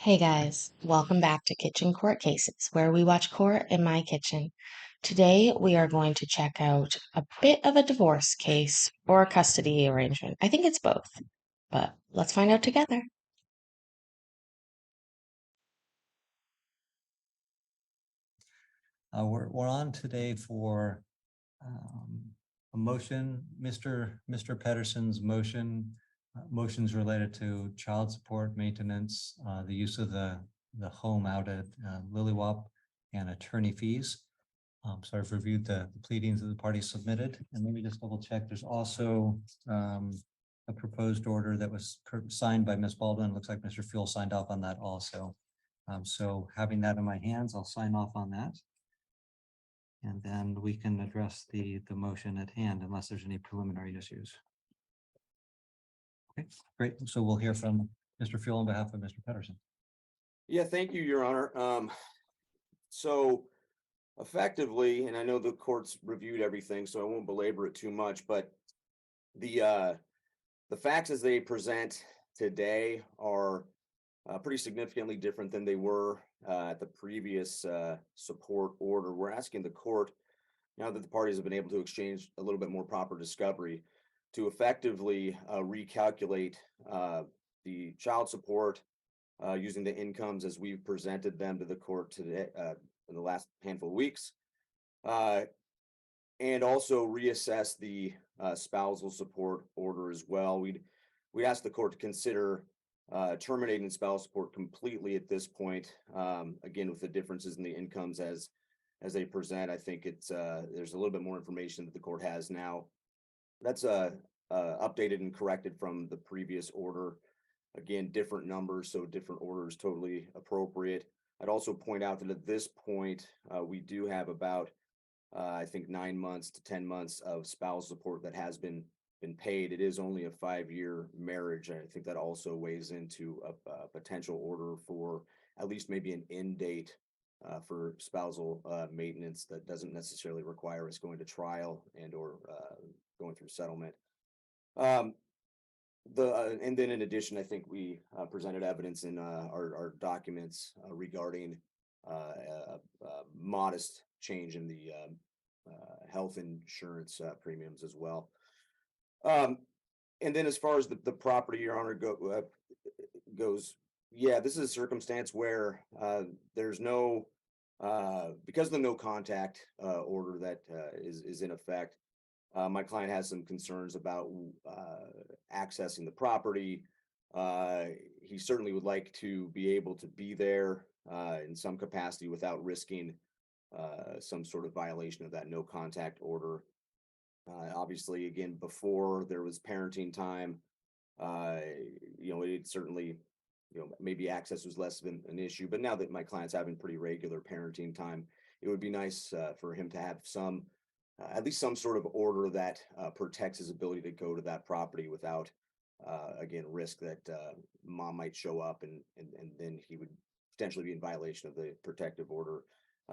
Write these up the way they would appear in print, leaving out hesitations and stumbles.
Hey guys, welcome back to Kitchen Court Cases, where we watch court in my kitchen. Today we are going to check out a bit of a divorce case or a custody arrangement. I think it's both, but let's find out together. We're on today for a motion, Mr. Pedersen's motions related to child support, maintenance, the use of the home out at Lilywop, and attorney fees. So I've reviewed the pleadings that the parties submitted, and let me just double check. There's also a proposed order that was signed by Ms. Baldwin. Looks like Mr. Fuel signed off on that also. So having that in my hands, I'll sign off on that. And then we can address the motion at hand unless there's any preliminary issues. Okay, great. So we'll hear from Mr. Fuel on behalf of Mr. Pedersen. Yeah, thank you, Your Honor. So effectively, and I know the court's reviewed everything, so I won't belabor it too much, but the facts as they present today are pretty significantly different than they were at the previous support order. We're asking the court, now that the parties have been able to exchange a little bit more proper discovery, to effectively recalculate the child support using the incomes as we've presented them to the court today in the last handful of weeks, and also reassess the spousal support order as well. We'd ask the court to consider terminating spousal support completely at this point. Again, with the differences in the incomes as they present, I think it's there's a little bit more information that the court has now. That's updated and corrected from the previous order. Again, different numbers, so different orders, totally appropriate. I'd also point out that at this point, we do have about, I think, 9 months to 10 months of spousal support that has been paid. It is only a 5-year marriage. I think that also weighs into a potential order for at least maybe an end date for spousal maintenance that doesn't necessarily require us going to trial and or going through settlement. And then in addition, I think we presented evidence in our documents regarding a modest change in the health insurance premiums as well. And then as far as the property, Your Honor, goes, yeah, this is a circumstance where there's no, because of the no contact order that is in effect, my client has some concerns about accessing the property. He certainly would like to be able to be there in some capacity without risking some sort of violation of that no contact order. Obviously, again, before there was parenting time, it certainly, maybe access was less of an issue. But now that my client's having pretty regular parenting time, it would be nice for him to have some, at least some sort of order that protects his ability to go to that property without, again, risk that mom might show up and then he would potentially be in violation of the protective order.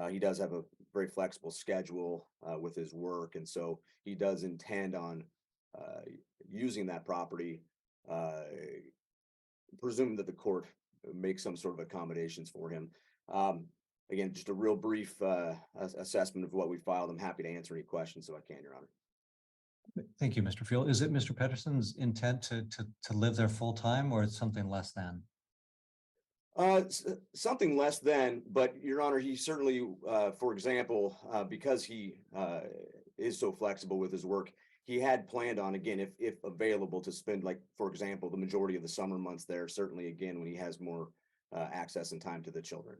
He does have a very flexible schedule with his work, and so he does intend on using that property, presuming that the court makes some sort of accommodations for him. Again, just a real brief assessment of what we filed. I'm happy to answer any questions so I can, Your Honor. Thank you, Mr. Fuel. Is it Mr. Pedersen's intent to live there full time, or it's something less than? Something less than, but Your Honor, he certainly, for example, because he is so flexible with his work, he had planned on, again, if available, to spend, like, for example, the majority of the summer months there, certainly, again, when he has more access and time to the children.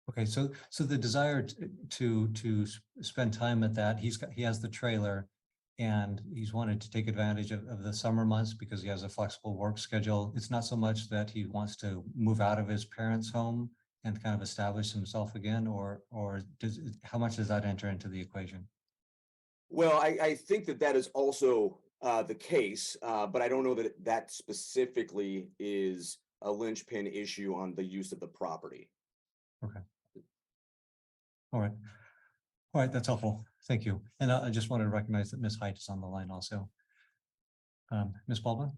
Okay, so the desire to spend time at that, he has the trailer, and he's wanted to take advantage of the summer months because he has a flexible work schedule. It's not so much that he wants to move out of his parents' home and kind of establish himself again, or how much does that enter into the equation? Well, I think that is also the case, but I don't know that that specifically is a linchpin issue on the use of the property. Okay. All right. All right, that's helpful. Thank you. And I just wanted to recognize that Ms. Height is on the line also. Ms. Baldwin?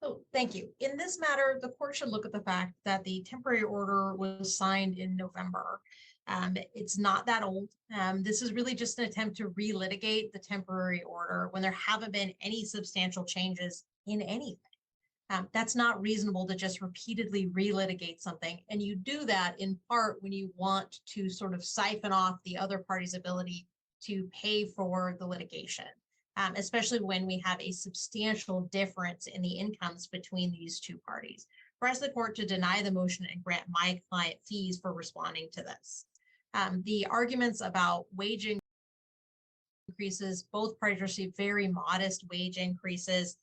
So thank you. In this matter, the court should look at the fact that the temporary order was signed in November. It's not that old. This is really just an attempt to relitigate the temporary order when there haven't been any substantial changes in anything. That's not reasonable to just repeatedly relitigate something. And you do that in part when you want to sort of siphon off the other party's ability to pay for the litigation, especially when we have a substantial difference in the incomes between these two parties. For us, the court to deny the motion and grant my client fees for responding to this. The arguments about wage increases, both parties received very modest wage increases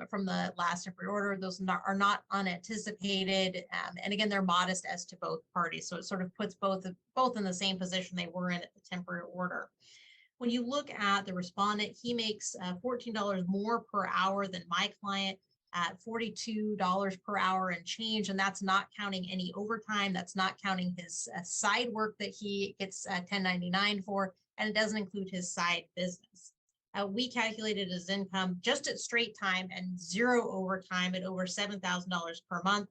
from the last temporary order. Those are not unanticipated. And again, they're modest as to both parties. So it sort of puts both in the same position they were in at the temporary order. When you look at the respondent, he makes $14 more per hour than my client, at $42 per hour and change. And that's not counting any overtime. That's not counting his side work that he gets 1099 for. And it doesn't include his side business. We calculated his income just at straight time and zero overtime at over $7,000 per month.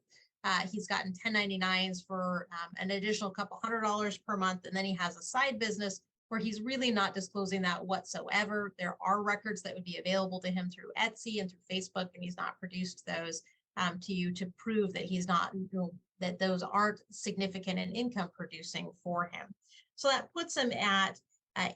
He's gotten 1099s for an additional couple $100 per month. And then he has a side business where he's really not disclosing that whatsoever. There are records that would be available to him through Etsy and through Facebook, and he's not produced those to you to prove that he's not, that those aren't significant in income producing for him. So that puts him at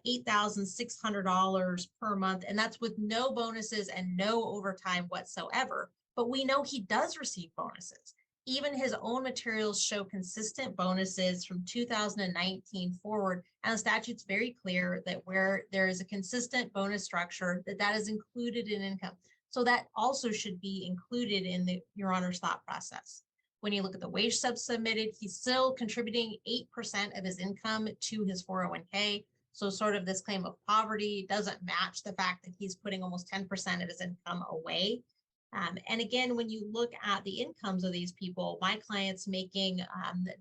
$8,600 per month, and that's with no bonuses and no overtime whatsoever. But we know he does receive bonuses. Even his own materials show consistent bonuses from 2019 forward. And the statute's very clear that where there is a consistent bonus structure, that is included in income. So that also should be included in Your Honor's thought process. When you look at the wage stub submitted, he's still contributing 8% of his income to his 401k. So sort of this claim of poverty doesn't match the fact that he's putting almost 10% of his income away. And again, when you look at the incomes of these people, my client's making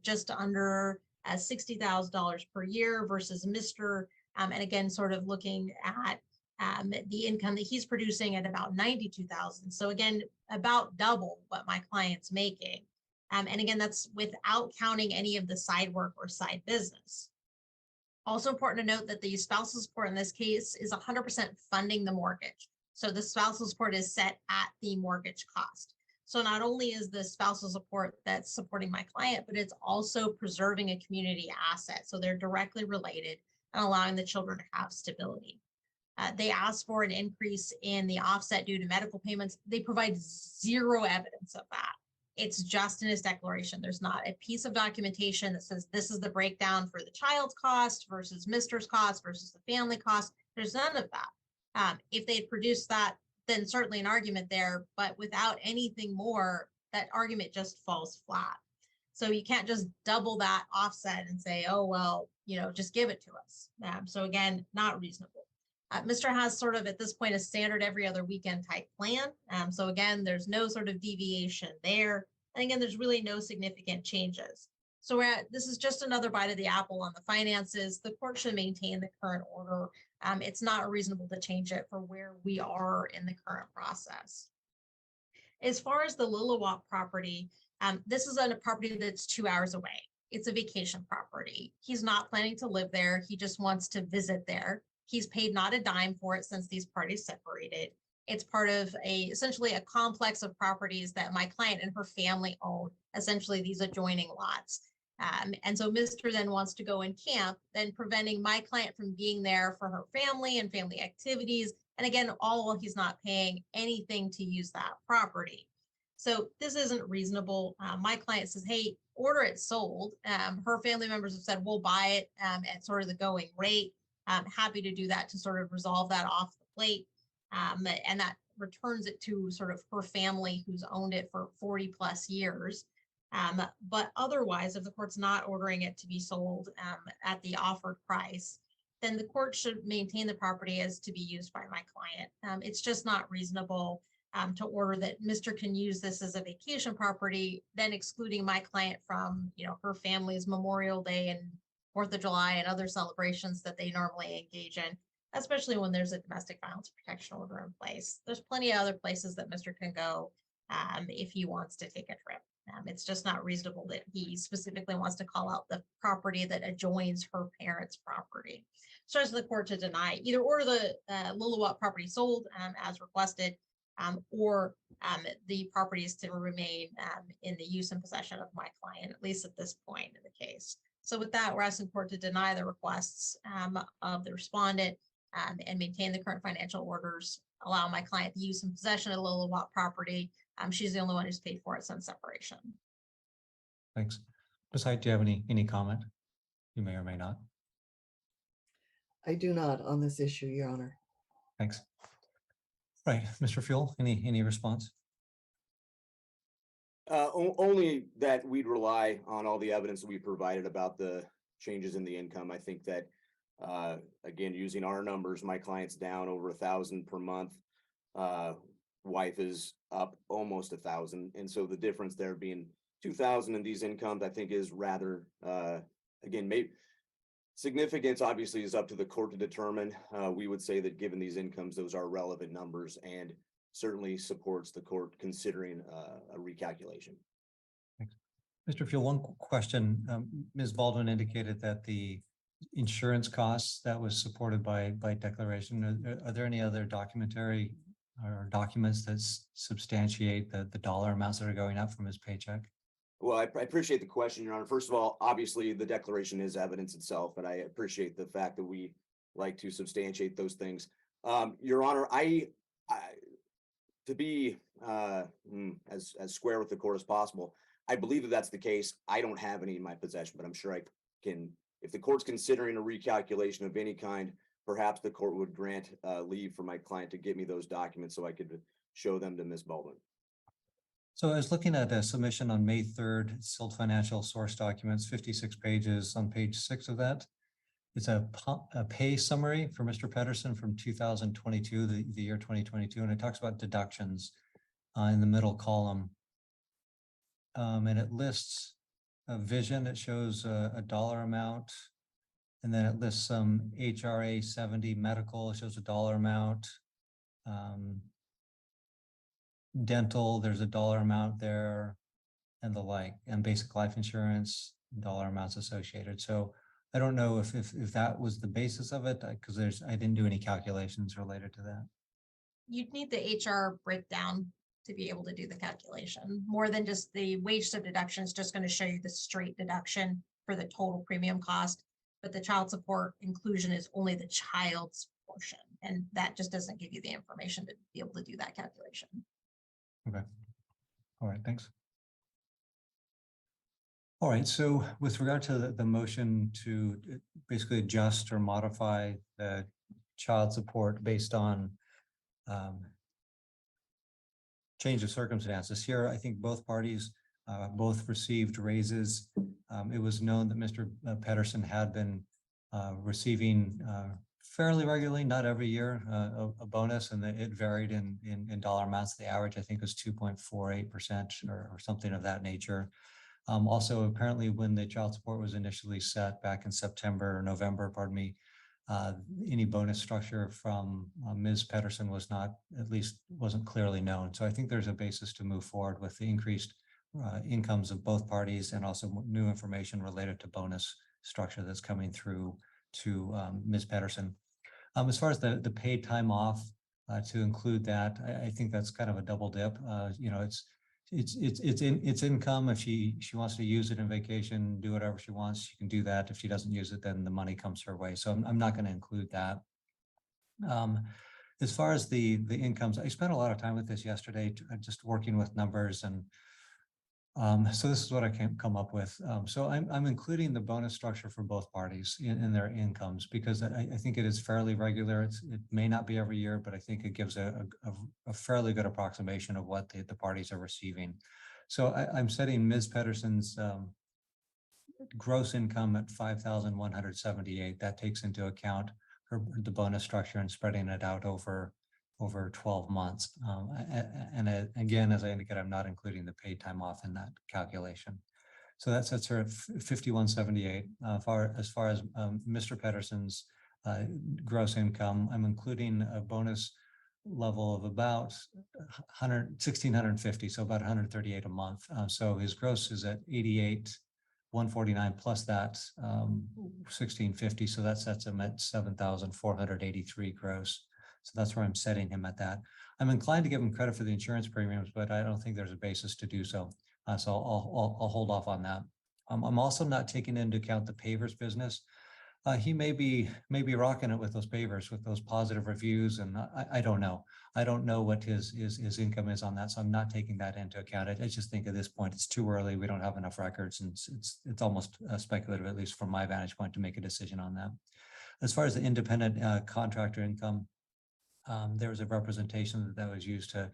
just under $60,000 per year versus Mr. And again, sort of looking at the income that he's producing at about 92,000. So again, about double what my client's making. And again, that's without counting any of the side work or side business. Also important to note that the spousal support in this case is 100% funding the mortgage. So the spousal support is set at the mortgage cost. So not only is the spousal support that's supporting my client, but it's also preserving a community asset. So they're directly related and allowing the children to have stability. They asked for an increase in the offset due to medical payments. They provide zero evidence of that. It's just in his declaration. There's not a piece of documentation that says this is the breakdown for the child's cost versus Mr.'s cost versus the family cost. There's none of that. If they had produced that, then certainly an argument there, but without anything more, that argument just falls flat. So you can't just double that offset and say, oh, well, just give it to us. So again, not reasonable. Mr. has sort of at this point a standard every other weekend type plan. So again, there's no sort of deviation there. And again, there's really no significant changes. So this is just another bite of the apple on the finances. The court should maintain the current order. It's not reasonable to change it for where we are in the current process. As far as the Lillawap property, this is a property that's 2 hours away. It's a vacation property. He's not planning to live there. He just wants to visit there. He's paid not a dime for it since these parties separated. It's part of essentially a complex of properties that my client and her family own, essentially these adjoining lots. And so Mr. then wants to go and camp, then preventing my client from being there for her family and family activities. And again, all while he's not paying anything to use that property. So this isn't reasonable. My client says, hey, order it sold. Her family members have said, we'll buy it at sort of the going rate. I'm happy to do that to sort of resolve that off the plate. And that returns it to sort of her family who's owned it for 40 plus years. But otherwise, if the court's not ordering it to be sold at the offered price, then the court should maintain the property as to be used by my client. It's just not reasonable to order that Mr. can use this as a vacation property, then excluding my client from, her family's Memorial Day and 4th of July and other celebrations that they normally engage in, especially when there's a domestic violence protection order in place. There's plenty of other places that Mr. can go if he wants to take a trip. It's just not reasonable that he specifically wants to call out the property that adjoins her parents' property. So as the court to deny, either order the Lilawat property sold as requested, or the properties to remain in the use and possession of my client, at least at this point in the case. So with that, we're asking court to deny the requests of the respondent and maintain the current financial orders, allow my client the use and possession of the Lilawat property. She's the only one who's paid for it since separation. Thanks. Besides, do you have any comment? You may or may not. I do not on this issue, Your Honor. Thanks. Right, Mr. Fuel, any response? Only that we'd rely on all the evidence that we provided about the changes in the income. I think that, again, using our numbers, my client's down over 1,000 per month. Wife is up almost 1,000. And so the difference there being 2,000 in these incomes, I think is rather, again, maybe significance obviously is up to the court to determine. We would say that given these incomes, those are relevant numbers and certainly supports the court considering a recalculation. Thanks. Mr. Fuel, one question. Ms. Baldwin indicated that the insurance costs that was supported by declaration. Are there any other documentary or documents that substantiate the dollar amounts that are going up from his paycheck? Well, I appreciate the question, Your Honor. First of all, obviously the declaration is evidence itself, but I appreciate the fact that we like to substantiate those things. Your Honor, to be as square with the court as possible, I believe that that's the case. I don't have any in my possession, but I'm sure I can, if the court's considering a recalculation of any kind, perhaps the court would grant leave for my client to get me those documents so I could show them to Ms. Baldwin. So I was looking at a submission on May 3rd, sealed financial source documents, 56 pages. On page 6 of that, it's a pay summary for Mr. Pedersen from 2022, the year 2022, and it talks about deductions in the middle column. And it lists a vision. It shows a dollar amount, and then it lists some HRA 70 medical. It shows a dollar amount. Dental, there's a dollar amount there, and the like, and basic life insurance, dollar amounts associated. So I don't know if that was the basis of it, because I didn't do any calculations related to that. You'd need the HR breakdown to be able to do the calculation. More than just the wage sub deduction is just going to show you the straight deduction for the total premium cost, but the child support inclusion is only the child's portion, and that just doesn't give you the information to be able to do that calculation. Okay. All right, thanks. All right, so with regard to the motion to basically adjust or modify the child support based on change of circumstances here, I think both parties both received raises. It was known that Mr. Pedersen had been receiving fairly regularly, not every year, a bonus, and it varied in dollar amounts. The average, I think, was 2.48% or something of that nature. Also, apparently, when the child support was initially set back in September or November, pardon me, any bonus structure from Ms. Pedersen was not, at least wasn't clearly known. So I think there's a basis to move forward with the increased incomes of both parties and also new information related to bonus structure that's coming through to Ms. Pedersen. As far as the paid time off, to include that, I think that's kind of a double dip. You know, it's income. If she wants to use it in vacation, do whatever she wants, she can do that. If she doesn't use it, then the money comes her way. So I'm not going to include that. As far as the incomes, I spent a lot of time with this yesterday, just working with numbers, and so this is what I can come up with. So I'm including the bonus structure for both parties in their incomes, because I think it is fairly regular. It may not be every year, but I think it gives a fairly good approximation of what the parties are receiving. So I'm setting Ms. Pedersen's gross income at $5,178. That takes into account the bonus structure and spreading it out over 12 months. And again, as I indicated, I'm not including the paid time off in that calculation. So that sets her at 5178. As far as Mr. Pedersen's gross income, I'm including a bonus level of about 1,650, so about 138 a month. So his gross is at 88, 149 plus that 1,650. So that sets him at 7,483 gross. So that's where I'm setting him at that. I'm inclined to give him credit for the insurance premiums, but I don't think there's a basis to do so. So I'll hold off on that. I'm also not taking into account the pavers business. He may be rocking it with those pavers, with those positive reviews, and I don't know. I don't know what his income is on that, so I'm not taking that into account. I just think at this point it's too early. We don't have enough records, and it's almost speculative, at least from my vantage point, to make a decision on that. As far as the independent contractor income, there was a representation that was used to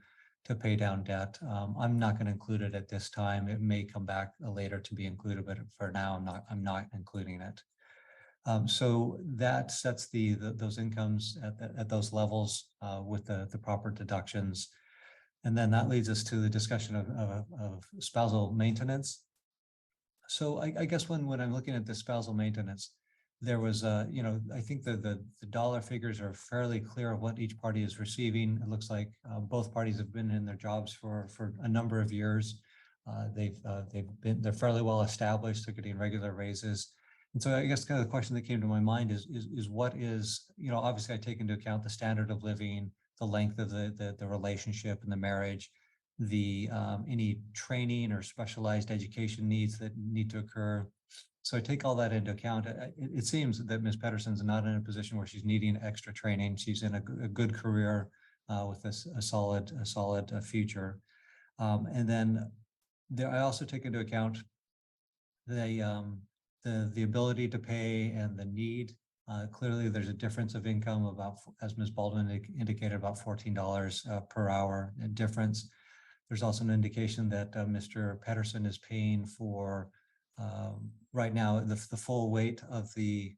pay down debt. I'm not going to include it at this time. It may come back later to be included, but for now, I'm not including it. So that sets those incomes at those levels with the proper deductions. And then that leads us to the discussion of spousal maintenance. So I guess when I'm looking at the spousal maintenance, there was I think the dollar figures are fairly clear of what each party is receiving. It looks like both parties have been in their jobs for a number of years. They're fairly well established. They're getting regular raises. And so I guess kind of the question that came to my mind is what is, obviously I take into account the standard of living, the length of the relationship and the marriage, the any training or specialized education needs that need to occur. So I take all that into account. It seems that Ms. Pedersen's not in a position where she's needing extra training. She's in a good career with a solid future. And then I also take into account the ability to pay and the need. Clearly, there's a difference of income about, as Ms. Baldwin indicated, about $14 per hour difference. There's also an indication that Mr. Pedersen is paying for right now the full weight of the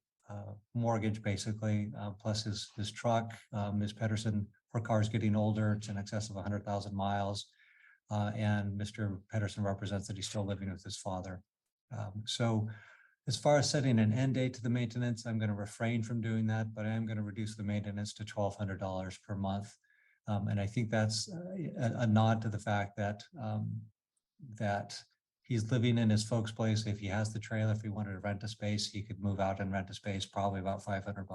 mortgage, basically, plus his truck. Ms. Pedersen, her car is getting older; it's in excess of 100,000 miles, and Mr. Pedersen represents that he's still living with his father. So as far as setting an end date to the maintenance, I'm going to refrain from doing that, but I am going to reduce the maintenance to $1,200 per month. And I think that's a nod to the fact that he's living in his folks' place. If he has the trailer, if he wanted to rent a space, he could move out and rent a space, probably about $500.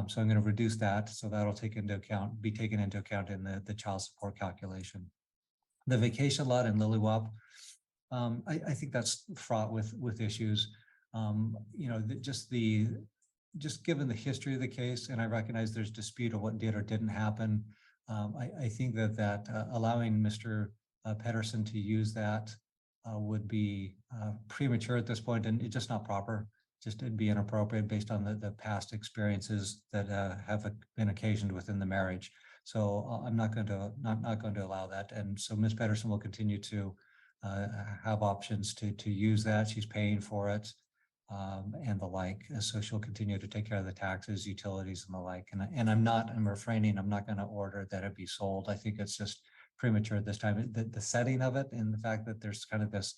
So I'm going to reduce that. So that'll be taken into account in the child support calculation. The vacation lot in Lilywop, I think that's fraught with issues. Just given the history of the case, and I recognize there's dispute of what did or didn't happen. I think that allowing Mr. Pedersen to use that would be premature at this point, and it's just not proper. Just it'd be inappropriate based on the past experiences that have been occasioned within the marriage. So I'm not going to allow that. And so Ms. Pedersen will continue to have options to use that. She's paying for it and the like. So she'll continue to take care of the taxes, utilities, and the like. And I'm refraining. I'm not going to order that it be sold. I think it's just premature at this time. The setting of it and the fact that there's kind of this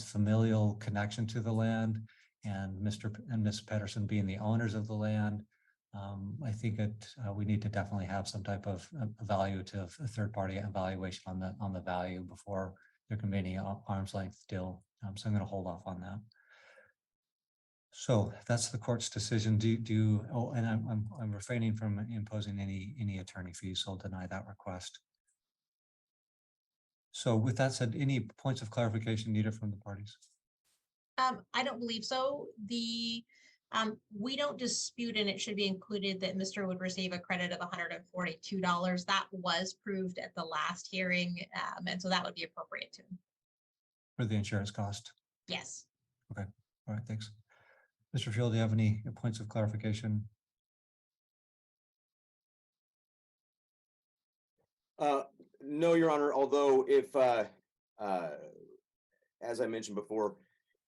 familial connection to the land, and Mr. and Ms. Pedersen being the owners of the land. I think that we need to definitely have some type of evaluative, a third-party evaluation on the value before there can be any arm's length deal. So I'm going to hold off on that. So that's the court's decision. And I'm refraining from imposing any attorney fees, so I'll deny that request. So with that said, any points of clarification needed from the parties? I don't believe so. We don't dispute, and it should be included, that Mr. would receive a credit of $142. That was proved at the last hearing, and so that would be appropriate to him. For the insurance cost? Yes. Okay, all right, thanks. Mr. Field, do you have any points of clarification? No, Your Honor, although if, as I mentioned before,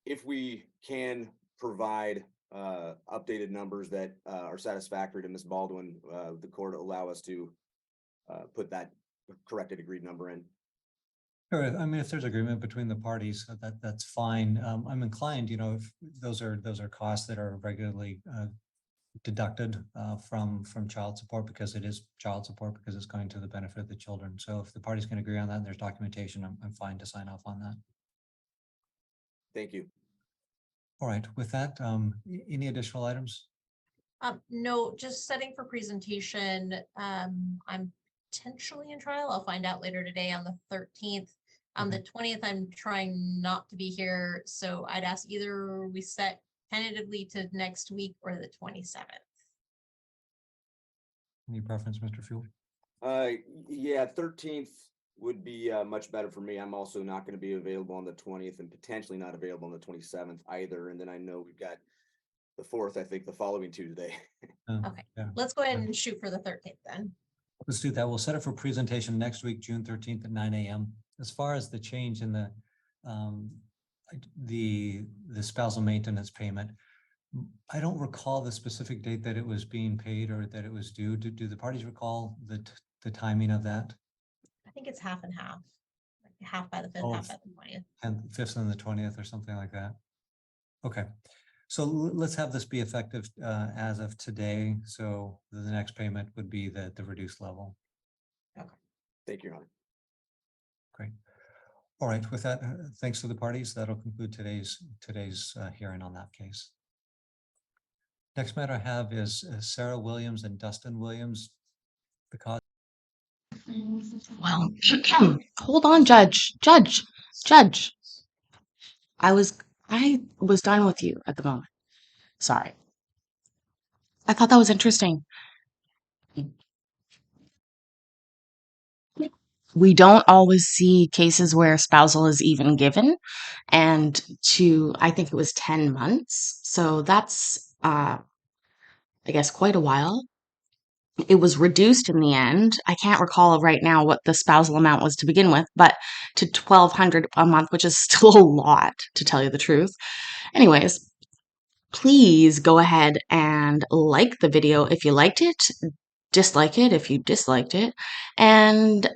if we can provide updated numbers that are satisfactory to Ms. Baldwin, the court will allow us to put that corrected agreed number in. Sure. I mean, if there's agreement between the parties, that's fine. I'm inclined, if those are costs that are regularly deducted from child support, because it is child support, because it's going to the benefit of the children. So if the parties can agree on that and there's documentation, I'm fine to sign off on that. Thank you. All right, with that, any additional items? No, just setting for presentation. I'm potentially in trial. I'll find out later today on the 13th. On the 20th, I'm trying not to be here, so I'd ask either we set tentatively to next week or the 27th. Any preference, Mr. Fuel? Yeah, 13th would be much better for me. I'm also not going to be available on the 20th and potentially not available on the 27th either. And then I know we've got the 4th, I think, the following Tuesday. Okay, let's go ahead and shoot for the 13th then. Let's do that. We'll set it for presentation next week, June 13th at 9 a.m. As far as the change in the spousal maintenance payment, I don't recall the specific date that it was being paid or that it was due. Do the parties recall the timing of that? I think it's half and half, like half by the 5th, Oh, half by the 20th. And 5th and the 20th or something like that. Okay, so let's have this be effective as of today. So the next payment would be the reduced level. Thank you, Your Honor. Great. All right, with that, thanks to the parties. That'll conclude today's hearing on that case. Next matter I have is Sarah Williams and Dustin Williams. The cause. Well, hold on, Judge. I was done with you at the moment. Sorry. I thought that was interesting. We don't always see cases where spousal is even given, and I think it was 10 months. So that's, I guess, quite a while. It was reduced in the end. I can't recall right now what the spousal amount was to begin with, but to $1,200 a month, which is still a lot, to tell you the truth. Anyways, please go ahead and like the video if you liked it, dislike it if you disliked it, and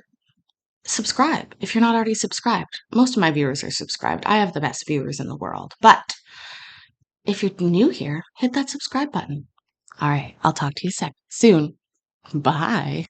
subscribe if you're not already subscribed. Most of my viewers are subscribed. I have the best viewers in the world. But if you're new here, hit that subscribe button. All right, I'll talk to you soon. Bye.